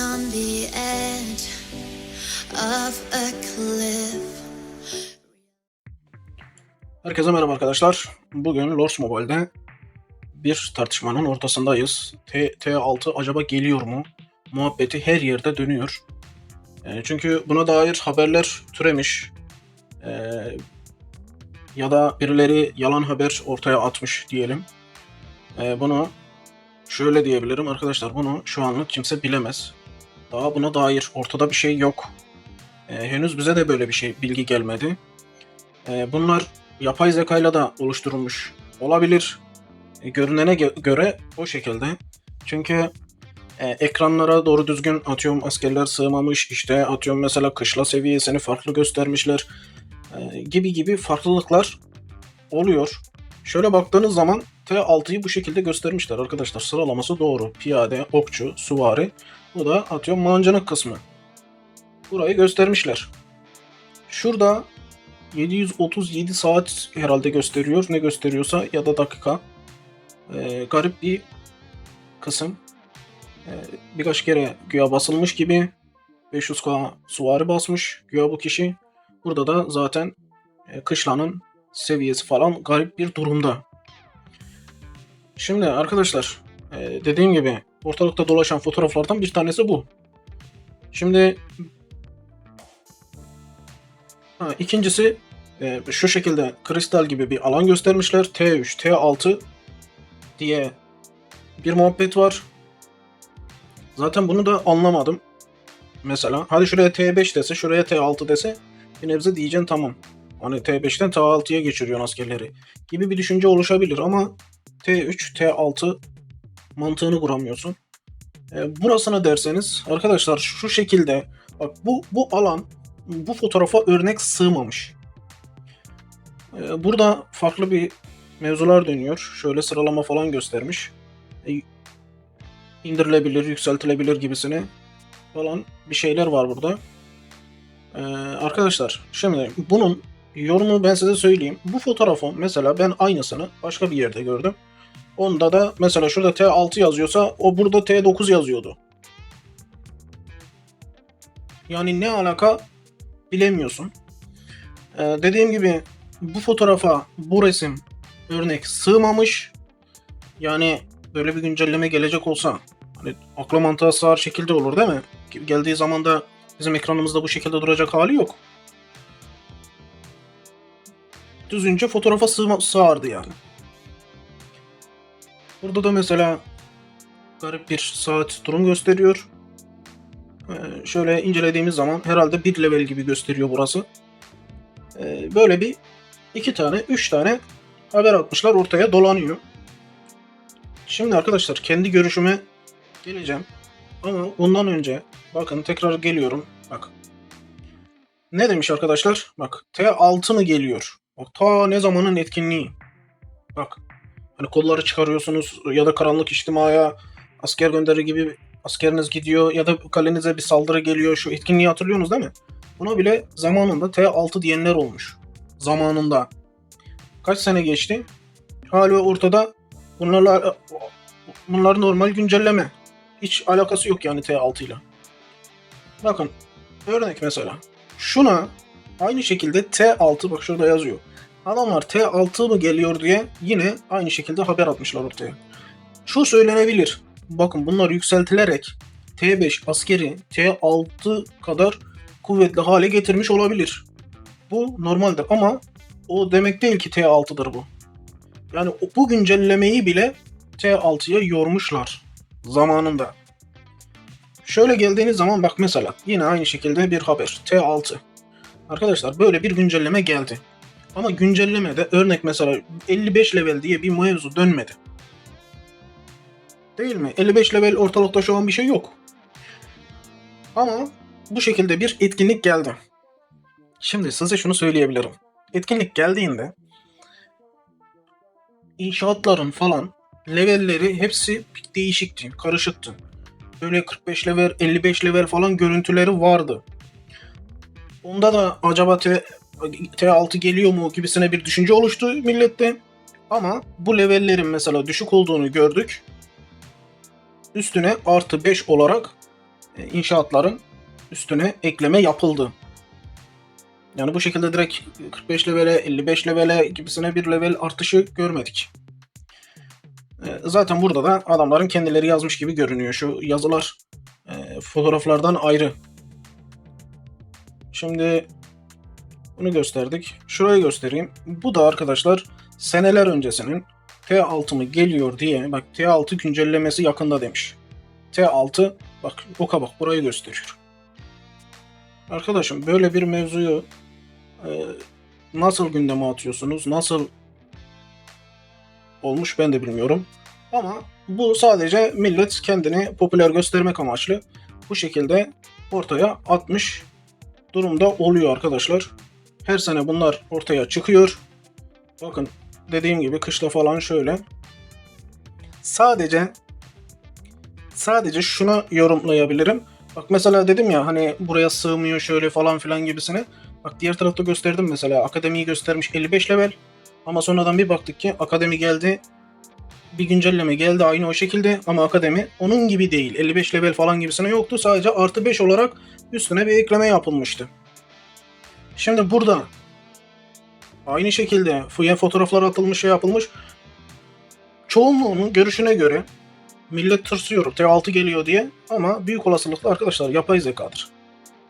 on the edge of a cliff. Herkese merhaba arkadaşlar. Bugün Lords Mobile'de bir tartışmanın ortasındayız. T6 acaba geliyor mu? Muhabbeti her yerde dönüyor. Çünkü buna dair haberler türemiş. Ya da birileri yalan haber ortaya atmış diyelim. Bunu şöyle diyebilirim arkadaşlar. Bunu şu anlık kimse bilemez. Daha buna dair ortada bir şey yok. Henüz bize de böyle bir bilgi gelmedi. Bunlar yapay zekayla da oluşturulmuş olabilir. Görünene göre o şekilde. Çünkü ekranlara doğru düzgün atıyorum askerler sığmamış, işte atıyorum mesela kışla seviyesini farklı göstermişler gibi farklılıklar oluyor. Şöyle baktığınız zaman T6'yı bu şekilde göstermişler arkadaşlar. Sıralaması doğru. Piyade, okçu, süvari. Bu da atıyorum mancınık kısmı. Burayı göstermişler. Şurada 737 saat herhalde gösteriyor. Ne gösteriyorsa ya da dakika. Garip bir kısım. Birkaç kere güya basılmış gibi 500k süvari basmış güya bu kişi. Burada da zaten kışlanın seviyesi falan garip bir durumda. Şimdi arkadaşlar dediğim gibi ortalıkta dolaşan fotoğraflardan bir tanesi bu. Şimdi ikincisi şu şekilde kristal gibi bir alan göstermişler. T3, T6 diye bir muhabbet var. Zaten bunu da anlamadım. Mesela hadi şuraya T5 dese, şuraya T6 dese bir nebze diyeceksin tamam. Hani T5'ten T6'ya geçiriyorsun askerleri gibi bir düşünce oluşabilir ama T3, T6 mantığını kuramıyorsun. Burasına derseniz arkadaşlar şu şekilde bak bu alan bu fotoğrafa örnek sığmamış. Burada farklı bir mevzular dönüyor. Şöyle sıralama falan göstermiş. İndirilebilir, yükseltilebilir gibisine falan bir şeyler var burada. Arkadaşlar şimdi bunun yorumu ben size söyleyeyim. Bu fotoğrafı mesela ben aynısını başka bir yerde gördüm. Onda da mesela şurada T6 yazıyorsa o burada T9 yazıyordu. Yani ne alaka bilemiyorsun. Dediğim gibi bu fotoğrafa bu resim örnek sığmamış. Yani böyle bir güncelleme gelecek olsa hani akla mantığa sığar şekilde olur değil mi? Geldiği zaman da bizim ekranımızda bu şekilde duracak hali yok. Düzünce fotoğrafa sığardı yani. Burada da mesela garip bir saat durum gösteriyor. Şöyle incelediğimiz zaman herhalde bir level gibi gösteriyor burası. Böyle bir 2 tane 3 tane haber atmışlar ortaya dolanıyor. Şimdi arkadaşlar kendi görüşüme geleceğim. Ama ondan önce bakın tekrar geliyorum. Bak. Ne demiş arkadaşlar? Bak T6 mı geliyor? Bak ta ne zamanın etkinliği. Bak. Hani kolları çıkarıyorsunuz ya da karanlık içtimaya asker gönderir gibi askeriniz gidiyor ya da kalenize bir saldırı geliyor. Şu etkinliği hatırlıyorsunuz değil mi? Buna bile zamanında T6 diyenler olmuş. Zamanında. Kaç sene geçti? Hala ortada bunlar normal güncelleme. Hiç alakası yok yani T6 ile. Bakın örnek mesela. Şuna aynı şekilde T6 bak şurada yazıyor. Adamlar T6 mı geliyor diye yine aynı şekilde haber atmışlar ortaya. Şu söylenebilir. Bakın bunlar yükseltilerek T5 askeri T6 kadar kuvvetli hale getirmiş olabilir. Bu normaldir ama o demek değil ki T6'dır bu. Yani bu güncellemeyi bile T6'ya yormuşlar zamanında. Şöyle geldiğiniz zaman bak mesela yine aynı şekilde bir haber T6. Arkadaşlar böyle bir güncelleme geldi. Ama güncellemede örnek mesela 55 level diye bir mevzu dönmedi. Değil mi? 55 level ortalıkta şu an bir şey yok. Ama bu şekilde bir etkinlik geldi. Şimdi size şunu söyleyebilirim. Etkinlik geldiğinde inşaatların falan levelleri hepsi değişikti, karışıktı. Böyle 45 level, 55 level falan görüntüleri vardı. Onda da acaba T6 geliyor mu gibisine bir düşünce oluştu millette. Ama bu levellerin mesela düşük olduğunu gördük. Üstüne artı 5 olarak inşaatların üstüne ekleme yapıldı. Yani bu şekilde direkt 45 levele, 55 levele gibisine bir level artışı görmedik. Zaten burada da adamların kendileri yazmış gibi görünüyor. Şu yazılar fotoğraflardan ayrı. Şimdi bunu gösterdik. Şurayı göstereyim. Bu da arkadaşlar seneler öncesinin T6 mı geliyor diye, bak T6 güncellemesi yakında demiş. T6 bak oka bak burayı gösteriyor. Arkadaşım böyle bir mevzuyu nasıl gündeme atıyorsunuz? Nasıl olmuş ben de bilmiyorum. Ama bu sadece millet kendini popüler göstermek amaçlı bu şekilde ortaya atmış durumda oluyor arkadaşlar. Her sene bunlar ortaya çıkıyor. Bakın dediğim gibi kışta falan şöyle. Sadece şunu yorumlayabilirim. Bak mesela dedim ya hani buraya sığmıyor şöyle falan filan gibisine. Bak diğer tarafta gösterdim mesela. Akademiyi göstermiş 55 level. Ama sonradan bir baktık ki akademi geldi. Bir güncelleme geldi aynı o şekilde ama akademi onun gibi değil. 55 level falan gibisine yoktu. Sadece artı 5 olarak üstüne bir ekleme yapılmıştı. Şimdi burada aynı şekilde fotoğraflar atılmış şey yapılmış. Çoğunluğunun görüşüne göre millet tırsıyor T6 geliyor diye ama büyük olasılıkla arkadaşlar yapay zekadır.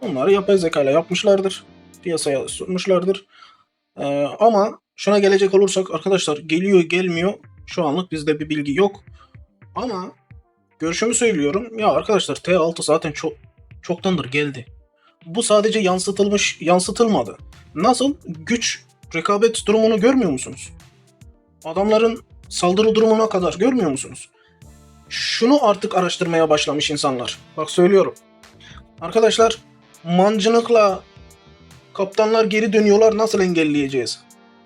Onları yapay zekayla yapmışlardır. Piyasaya sunmuşlardır. Ama şuna gelecek olursak arkadaşlar geliyor gelmiyor şu anlık bizde bir bilgi yok. Ama görüşümü söylüyorum. Ya arkadaşlar T6 zaten çoktandır geldi. Bu sadece yansıtılmadı. Nasıl? Güç, rekabet durumunu görmüyor musunuz? Adamların saldırı durumuna kadar görmüyor musunuz? Şunu artık araştırmaya başlamış insanlar. Bak söylüyorum. Arkadaşlar mancınıkla kaptanlar geri dönüyorlar nasıl engelleyeceğiz?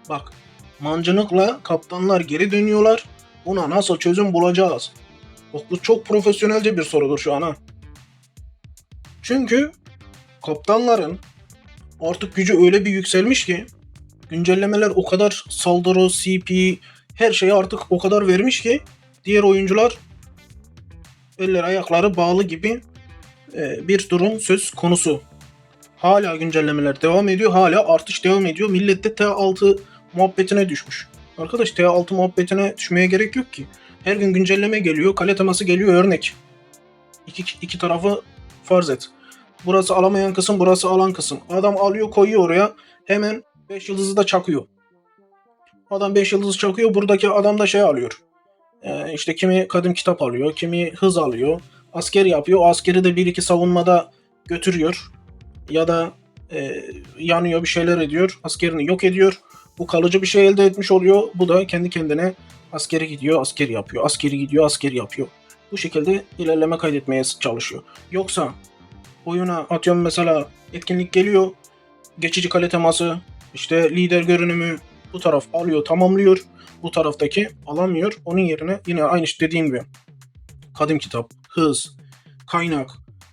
Bak mancınıkla kaptanlar geri dönüyorlar. Buna nasıl çözüm bulacağız? Bak bu çok profesyonelce bir sorudur şu an ha. Çünkü kaptanların artık gücü öyle bir yükselmiş ki güncellemeler o kadar saldırı, CP her şeyi artık o kadar vermiş ki diğer oyuncular eller ayakları bağlı gibi bir durum söz konusu. Hala güncellemeler devam ediyor. Hala artış devam ediyor. Millet de T6 muhabbetine düşmüş. Arkadaş T6 muhabbetine düşmeye gerek yok ki. Her gün güncelleme geliyor. Kale teması geliyor örnek. İki tarafı farz et. Burası alamayan kısım, burası alan kısım. Adam alıyor koyuyor oraya. Hemen 5 yıldızı da çakıyor. Adam 5 yıldızı çakıyor. Buradaki adam da şey alıyor. İşte kimi kadim kitap alıyor. Kimi hız alıyor. Asker yapıyor. O askeri de 1-2 savunmada götürüyor. Ya da yanıyor bir şeyler ediyor. Askerini yok ediyor. Bu kalıcı bir şey elde etmiş oluyor. Bu da kendi kendine askeri gidiyor, asker yapıyor. Askeri gidiyor, asker yapıyor. Bu şekilde ilerleme kaydetmeye çalışıyor. Yoksa oyuna atıyorum mesela etkinlik geliyor. Geçici kale teması, işte lider görünümü bu taraf alıyor, tamamlıyor. Bu taraftaki alamıyor. Onun yerine yine aynı işte dediğim gibi kadim kitap, hız, kaynak,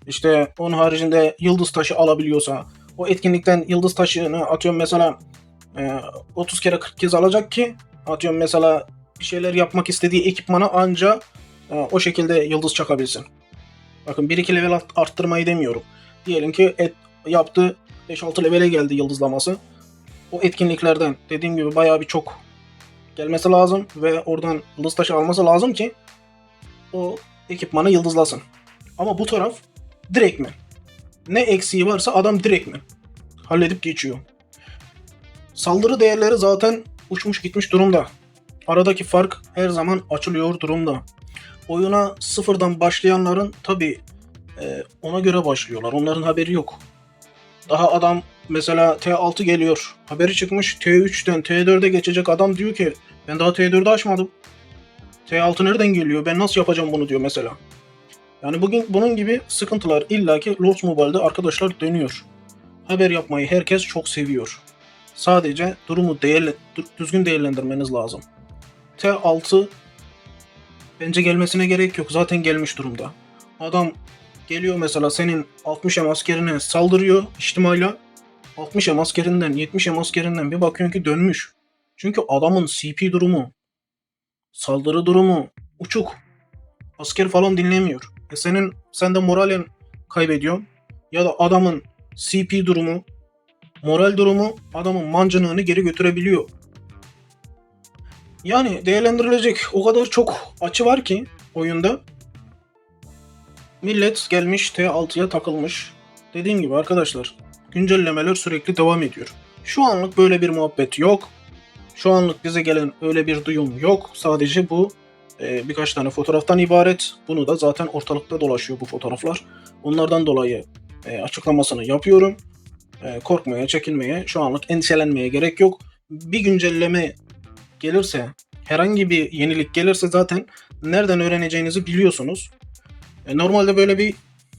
işte onun haricinde yıldız taşı alabiliyorsa o etkinlikten yıldız taşını atıyorum mesela 30 kere 40 kez alacak ki atıyorum mesela bir şeyler yapmak istediği ekipmana anca o şekilde yıldız çakabilsin. Bakın 1-2 level arttırmayı demiyorum. Diyelim ki yaptı 5-6 levele geldi yıldızlaması. O etkinliklerden dediğim gibi bayağı bir çok gelmesi lazım ve oradan yıldız taşı alması lazım ki o ekipmanı yıldızlasın. Ama bu taraf direktmen. Ne eksiği varsa adam direktmen halledip geçiyor. Saldırı değerleri zaten uçmuş gitmiş durumda. Aradaki fark her zaman açılıyor durumda. Oyuna sıfırdan başlayanların tabi ona göre başlıyorlar. Onların haberi yok. Daha adam mesela T6 geliyor. Haberi çıkmış T3'ten T4'e geçecek adam diyor ki ben daha T4'ü açmadım. T6 nereden geliyor? Ben nasıl yapacağım bunu diyor mesela. Yani bugün bunun gibi sıkıntılar illaki Lords Mobile'de arkadaşlar dönüyor. Haber yapmayı herkes çok seviyor. Sadece durumu düzgün değerlendirmeniz lazım. T6 bence gelmesine gerek yok. Zaten gelmiş durumda. Adam geliyor mesela senin 60'em askerine saldırıyor ihtimalle. 60'em askerinden 70'em askerinden bir bakıyorsun ki dönmüş. Çünkü adamın CP durumu, saldırı durumu uçuk. Asker falan dinlemiyor. Sen de moralin kaybediyorsun ya da adamın CP durumu, moral durumu adamın mancınığını geri götürebiliyor. Yani değerlendirilecek o kadar çok açı var ki oyunda. Millet gelmiş T6'ya takılmış. Dediğim gibi arkadaşlar, güncellemeler sürekli devam ediyor. Şu anlık böyle bir muhabbet yok. Şu anlık bize gelen öyle bir duyum yok. Sadece bu birkaç tane fotoğraftan ibaret. Bunu da zaten ortalıkta dolaşıyor bu fotoğraflar. Onlardan dolayı açıklamasını yapıyorum. Korkmaya, çekinmeye, şu anlık endişelenmeye gerek yok. Bir güncelleme gelirse, herhangi bir yenilik gelirse zaten nereden öğreneceğinizi biliyorsunuz. Normalde böyle bir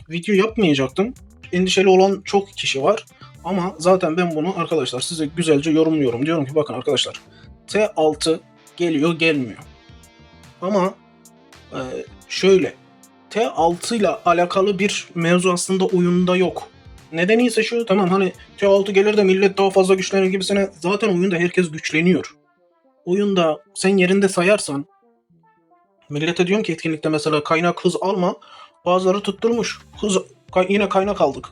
video yapmayacaktım. Endişeli olan çok kişi var. Ama zaten ben bunu arkadaşlar size güzelce yorumluyorum. Diyorum ki bakın arkadaşlar, T6 geliyor gelmiyor. Ama şöyle, T6 ile alakalı bir mevzu aslında oyunda yok. Nedeni ise şu, tamam hani T6 gelir de millet daha fazla güçlenir gibisine, zaten oyunda herkes güçleniyor. Oyunda sen yerinde sayarsan, millete diyorum ki etkinlikte mesela kaynak hız alma, bazıları tutturmuş. Yine kaynak aldık.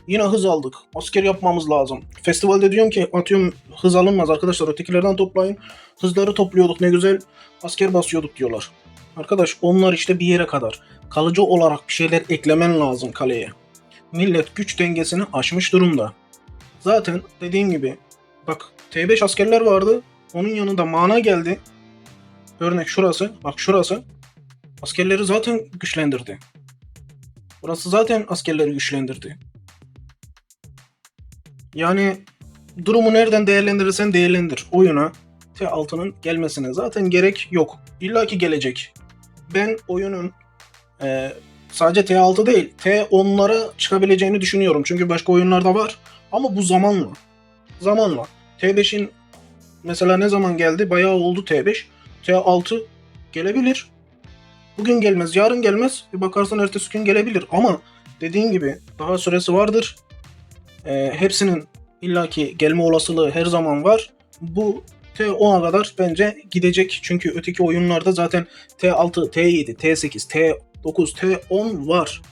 Yine hız aldık. Asker yapmamız lazım. Festivalde diyorum ki atıyorum hız alınmaz arkadaşlar, ötekilerden toplayın. Hızları topluyorduk, ne güzel asker basıyorduk diyorlar. Arkadaş onlar işte bir yere kadar. Kalıcı olarak bir şeyler eklemen lazım kaleye. Millet güç dengesini aşmış durumda. Zaten dediğim gibi bak, T5 askerler vardı. Onun yanında mana geldi. Örnek şurası. Bak şurası. Askerleri zaten güçlendirdi. Burası zaten askerleri güçlendirdi. Yani durumu nereden değerlendirirsen değerlendir. Oyuna T6'nın gelmesine zaten gerek yok. İlla ki gelecek. Ben oyunun sadece T6 değil T10'lara çıkabileceğini düşünüyorum. Çünkü başka oyunlarda var. Ama bu zamanla. Zamanla. T5'in mesela ne zaman geldi? Bayağı oldu T5. T6 gelebilir. Bugün gelmez, yarın gelmez. Bir bakarsan ertesi gün gelebilir. Ama dediğin gibi daha süresi vardır. Hepsinin illaki gelme olasılığı her zaman var. Bu T10'a kadar bence gidecek. Çünkü öteki oyunlarda zaten T6, T7, T8, T9, T10 var.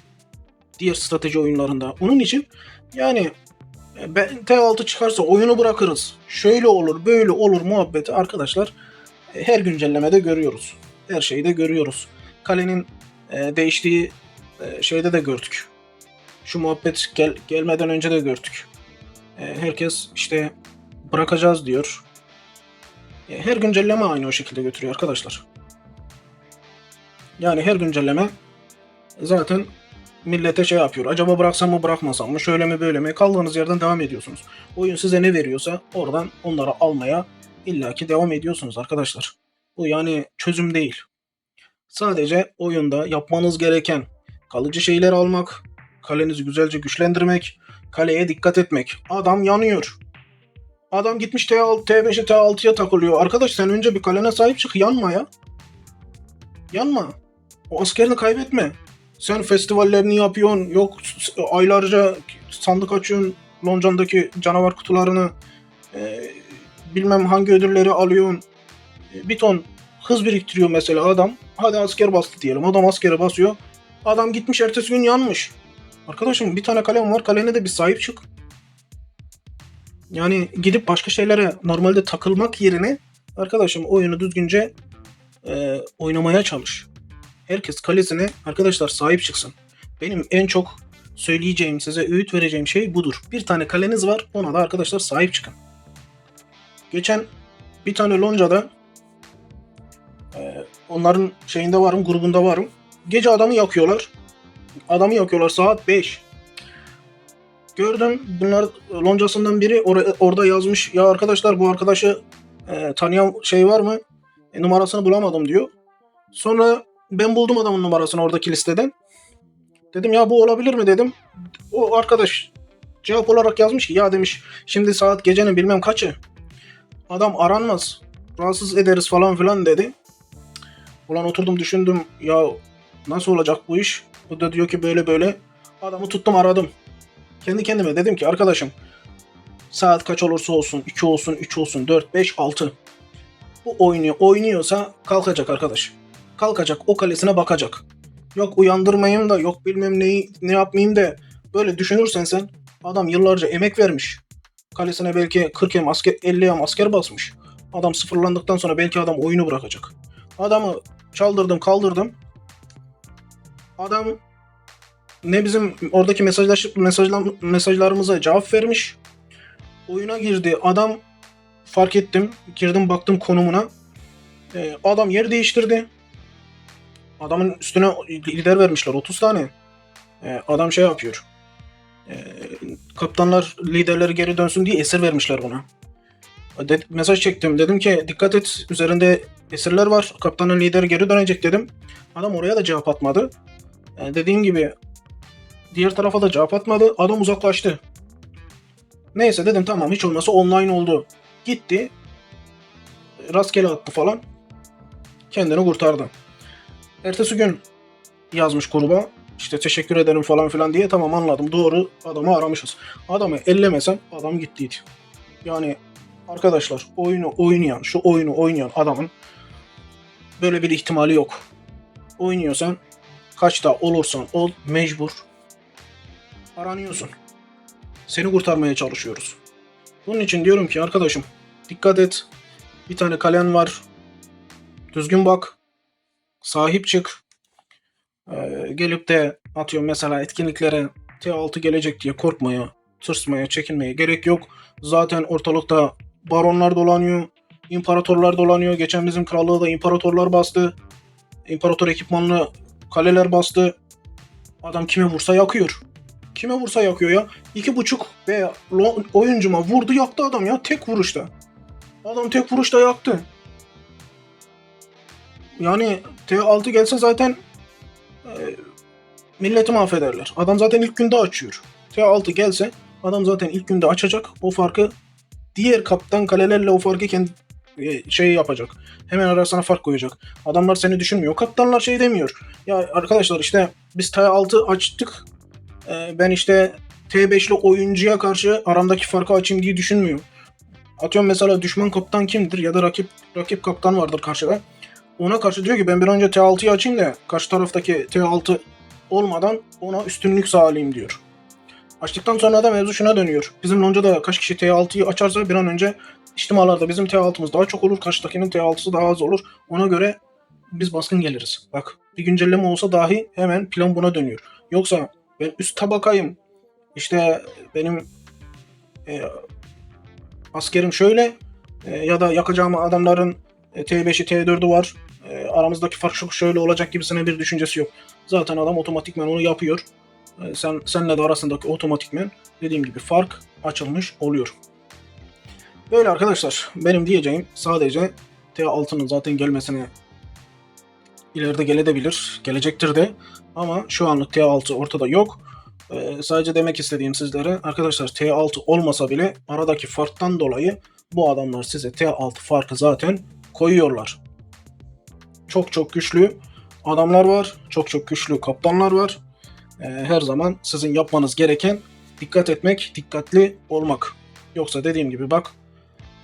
Diğer strateji oyunlarında. Onun için yani ben T6 çıkarsa oyunu bırakırız. Şöyle olur, böyle olur muhabbeti arkadaşlar her güncellemede görüyoruz. Her şeyde görüyoruz. Kalenin değiştiği şeyde de gördük. Şu muhabbet gelmeden önce de gördük. Herkes işte bırakacağız diyor. Her güncelleme aynı o şekilde götürüyor arkadaşlar. Yani her güncelleme zaten millete şey yapıyor. Acaba bıraksam mı bırakmasam mı? Şöyle mi böyle mi? Kaldığınız yerden devam ediyorsunuz. Oyun size ne veriyorsa oradan onları almaya illaki devam ediyorsunuz arkadaşlar. Bu yani çözüm değil. Sadece oyunda yapmanız gereken kalıcı şeyler almak, kalenizi güzelce güçlendirmek, kaleye dikkat etmek. Adam yanıyor. Adam gitmiş T6, T5'e T6'ya takılıyor. Arkadaş sen önce bir kalene sahip çık, yanma ya. Yanma. O askerini kaybetme. Sen festivallerini yapıyorsun, yok aylarca sandık açıyorsun, loncandaki canavar kutularını, bilmem hangi ödülleri alıyorsun. Bir ton hız biriktiriyor mesela adam. Hadi asker bastı diyelim. Adam askere basıyor. Adam gitmiş ertesi gün yanmış. Arkadaşım bir tane kalem var. Kalene de bir sahip çık. Yani gidip başka şeylere normalde takılmak yerine arkadaşım oyunu düzgünce oynamaya çalış. Herkes kalesine arkadaşlar sahip çıksın. Benim en çok söyleyeceğim, size öğüt vereceğim şey budur. Bir tane kaleniz var. Ona da arkadaşlar sahip çıkın. Geçen bir tane loncada onların şeyinde varım, grubunda varım. Gece adamı yakıyorlar. Adamı yakıyorlar saat 5. Gördüm bunlar loncasından biri orada yazmış. Ya arkadaşlar bu arkadaşı tanıyan şey var mı? Numarasını bulamadım diyor. Sonra ben buldum adamın numarasını oradaki listeden. Dedim ya bu olabilir mi dedim. O arkadaş cevap olarak yazmış ki ya demiş şimdi saat gecenin bilmem kaçı. Adam aranmaz. Rahatsız ederiz falan filan dedi. Ulan oturdum düşündüm ya nasıl olacak bu iş? O da diyor ki böyle böyle. Adamı tuttum aradım. Kendi kendime dedim ki arkadaşım saat kaç olursa olsun 2 olsun 3 olsun 4 5 6 bu oynuyorsa kalkacak arkadaş. Kalkacak o kalesine bakacak. yok uyandırmayayım da, yok bilmem neyi ne yapmayayım da, böyle düşünürsen sen, adam yıllarca emek vermiş. Kalesine belki 40 yem asker, 50 yem asker basmış. Adam sıfırlandıktan sonra belki adam oyunu bırakacak. Adamı çaldırdım kaldırdım. Adam ne bizim oradaki mesajlarımıza cevap vermiş. Oyuna girdi. Adam, fark ettim. Girdim baktım konumuna. Adam yer değiştirdi. Adamın üstüne lider vermişler 30 tane. Adam şey yapıyor. Kaptanlar liderleri geri dönsün diye esir vermişler buna. Mesaj çektim. Dedim ki dikkat et, üzerinde esirler var. Kaptanın lideri geri dönecek dedim. Adam oraya da cevap atmadı. Dediğim gibi diğer tarafa da cevap atmadı. Adam uzaklaştı. Neyse dedim tamam, hiç olmazsa online oldu. Gitti. Rastgele attı falan. Kendini kurtardı. Ertesi gün yazmış gruba. İşte teşekkür ederim falan filan diye. Tamam, anladım, doğru adamı aramışız. Adamı ellemesem adam gittiydi. Yani arkadaşlar, şu oyunu oynayan adamın böyle bir ihtimali yok. Oynuyorsan, kaçta olursan ol, mecbur aranıyorsun. Seni kurtarmaya çalışıyoruz. Bunun için diyorum ki arkadaşım, dikkat et. Bir tane kalen var. Düzgün bak. Sahip çık. Gelip de atıyorum mesela etkinliklere T6 gelecek diye korkmaya, tırsmaya, çekinmeye gerek yok. Zaten ortalıkta baronlar dolanıyor. İmparatorlar dolanıyor. Geçen bizim krallığı da imparatorlar bastı. İmparator ekipmanlı kaleler bastı. Adam kime vursa yakıyor. Kime vursa yakıyor ya. 2,5 veya oyuncuma vurdu, yaktı adam ya. Tek vuruşta. Adam tek vuruşta yaktı. Yani T6 gelse zaten milleti mahvederler. Adam zaten ilk günde açıyor. T6 gelse adam zaten ilk günde açacak. O farkı, diğer kaptan kalelerle o farkı kendi şey yapacak. Hemen arasına fark koyacak. Adamlar seni düşünmüyor. Kaptanlar şey demiyor. Ya arkadaşlar, işte biz T6 açtık. Ben işte T5'li oyuncuya karşı aramdaki farkı açayım diye düşünmüyor. Atıyorum mesela düşman kaptan kimdir ya da rakip kaptan vardır karşıda. Ona karşı diyor ki ben bir önce T6'yı açayım da karşı taraftaki T6 olmadan ona üstünlük sağlayayım diyor. Açtıktan sonra da mevzu şuna dönüyor. Bizim loncada kaç kişi T6'yı açarsa bir an önce içtimalarda bizim T6'mız daha çok olur, karşıdakinin T6'sı daha az olur. Ona göre biz baskın geliriz. Bak, bir güncelleme olsa dahi hemen plan buna dönüyor. Yoksa ben üst tabakayım, İşte benim askerim şöyle, ya da yakacağım adamların T5'i T4'ü var. Aramızdaki fark şöyle olacak gibisine bir düşüncesi yok. Zaten adam otomatikman onu yapıyor. Senle de arasındaki otomatikman dediğim gibi fark açılmış oluyor. Böyle arkadaşlar, benim diyeceğim sadece T6'nın zaten gelmesine ileride gelebilir, gelecektir de, ama şu anlık T6 ortada yok. Sadece demek istediğim sizlere arkadaşlar, T6 olmasa bile aradaki farktan dolayı bu adamlar size T6 farkı zaten koyuyorlar. Çok çok güçlü adamlar var, çok güçlü kaptanlar var. Her zaman sizin yapmanız gereken dikkat etmek, dikkatli olmak. Yoksa dediğim gibi bak,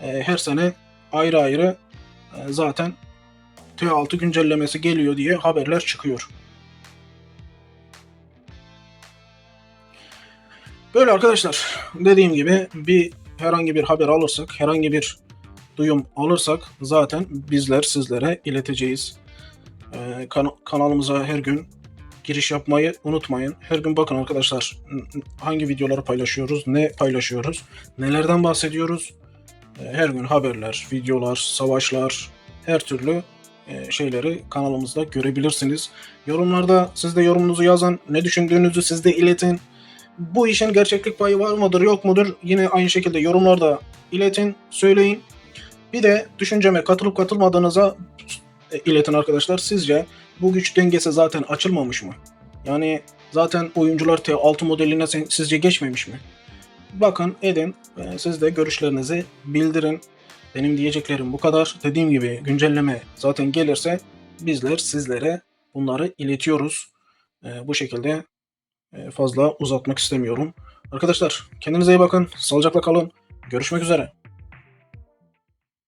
her sene ayrı ayrı zaten T6 güncellemesi geliyor diye haberler çıkıyor. Böyle arkadaşlar, dediğim gibi herhangi bir haber alırsak, herhangi bir duyum alırsak zaten bizler sizlere ileteceğiz. Kanalımıza her gün giriş yapmayı unutmayın. Her gün bakın arkadaşlar, hangi videoları paylaşıyoruz, ne paylaşıyoruz, nelerden bahsediyoruz. Her gün haberler, videolar, savaşlar, her türlü şeyleri kanalımızda görebilirsiniz. Yorumlarda siz de yorumunuzu yazın, ne düşündüğünüzü siz de iletin. Bu işin gerçeklik payı var mıdır yok mudur, yine aynı şekilde yorumlarda iletin, söyleyin. Bir de düşünceme katılıp katılmadığınıza iletin arkadaşlar. Sizce bu güç dengesi zaten açılmamış mı? Yani zaten oyuncular T6 modeline sizce geçmemiş mi? Bakın, edin, siz de görüşlerinizi bildirin. Benim diyeceklerim bu kadar. Dediğim gibi güncelleme zaten gelirse bizler sizlere bunları iletiyoruz. Bu şekilde fazla uzatmak istemiyorum. Arkadaşlar, kendinize iyi bakın. Sağlıcakla kalın. Görüşmek üzere.